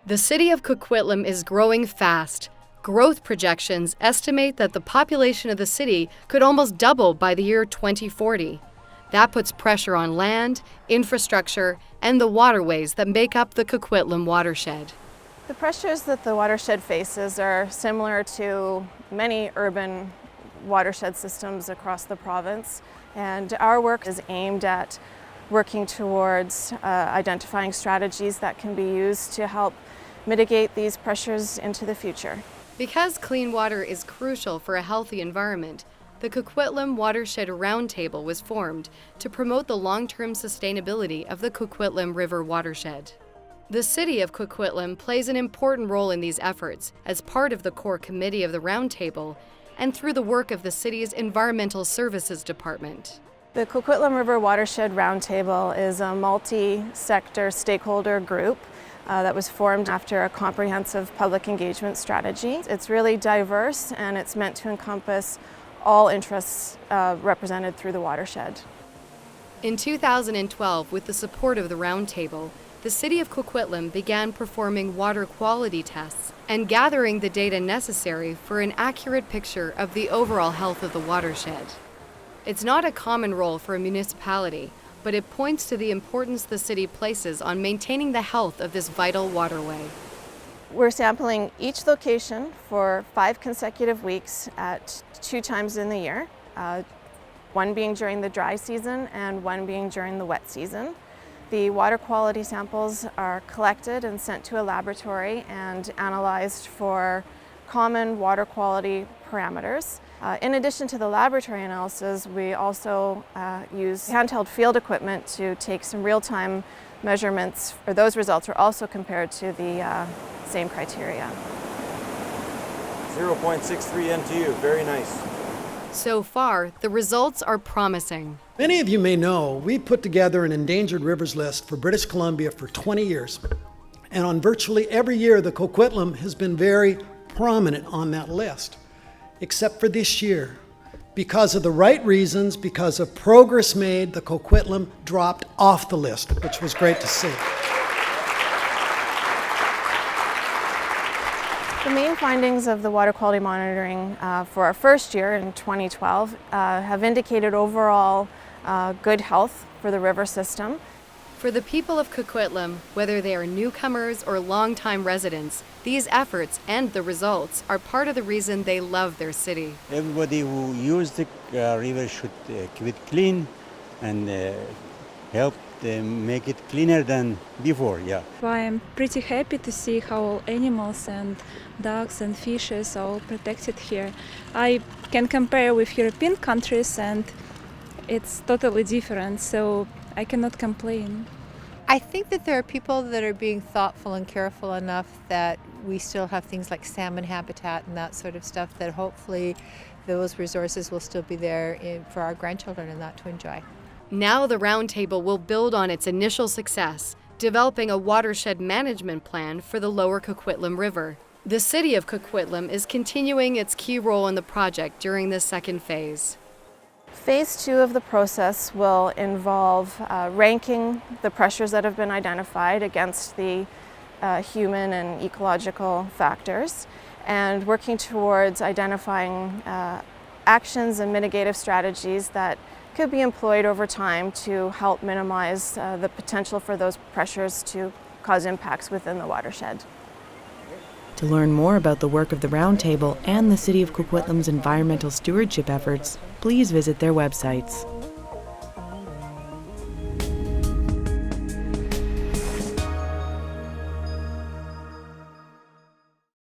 The city of Coquitlam is growing fast. Growth projections estimate that the population of the city could almost double by the year 2040. That puts pressure on land, infrastructure, and the waterways that make up the Coquitlam watershed. The pressures that the watershed faces are similar to many urban watershed systems across the province, and our work is aimed at working towards identifying strategies that can be used to help mitigate these pressures into the future. Because clean water is crucial for a healthy environment, the Coquitlam Watershed Roundtable was formed to promote the long-term sustainability of the Coquitlam River Watershed. The city of Coquitlam plays an important role in these efforts as part of the core committee of the Roundtable and through the work of the city's Environmental Services Department. The Coquitlam River Watershed Roundtable is a multi-sector stakeholder group that was formed after a comprehensive public engagement strategy. It's really diverse and it's meant to encompass all interests represented through the watershed. In 2012, with the support of the Roundtable, the city of Coquitlam began performing water quality tests and gathering the data necessary for an accurate picture of the overall health of the watershed. It's not a common role for a municipality, but it points to the importance the city places on maintaining the health of this vital waterway. We're sampling each location for 5 consecutive weeks at 2 times in the year, one being during the dry season and one being during the wet season. The water quality samples are collected and sent to a laboratory and analyzed for common water quality parameters. In addition to the laboratory analysis, we also use handheld field equipment to take some real-time measurements. Those results are also compared to the same criteria. 0.63 NTU, very nice. So far, the results are promising. Many of you may know we put together an Endangered Rivers list for British Columbia for 20 years. And on virtually every year, the Coquitlam has been very prominent on that list, except for this year. Because of the right reasons, because of progress made, the Coquitlam dropped off the list, which was great to see. The main findings of the water quality monitoring for our first year in 2012 have indicated overall good health for the river system. For the people of Coquitlam, whether they are newcomers or longtime residents, these efforts and the results are part of the reason they love their city. Everybody who uses the river should keep it clean and help make it cleaner than before. Yeah. I am pretty happy to see how all animals and ducks and fishes are all protected here. I can compare with European countries and it's totally different, so I cannot complain. I think that there are people that are being thoughtful and careful enough that we still have things like salmon habitat and that sort of stuff, that hopefully those resources will still be there for our grandchildren and that to enjoy. Now the Roundtable will build on its initial success, developing a watershed management plan for the lower Coquitlam River. The city of Coquitlam is continuing its key role in the project during this second phase. Phase 2 of the process will involve ranking the pressures that have been identified against the human and ecological factors and working towards identifying actions and mitigative strategies that could be employed over time to help minimize the potential for those pressures to cause impacts within the watershed. To learn more about the work of the Roundtable and the City of Coquitlam's environmental stewardship efforts, please visit their websites.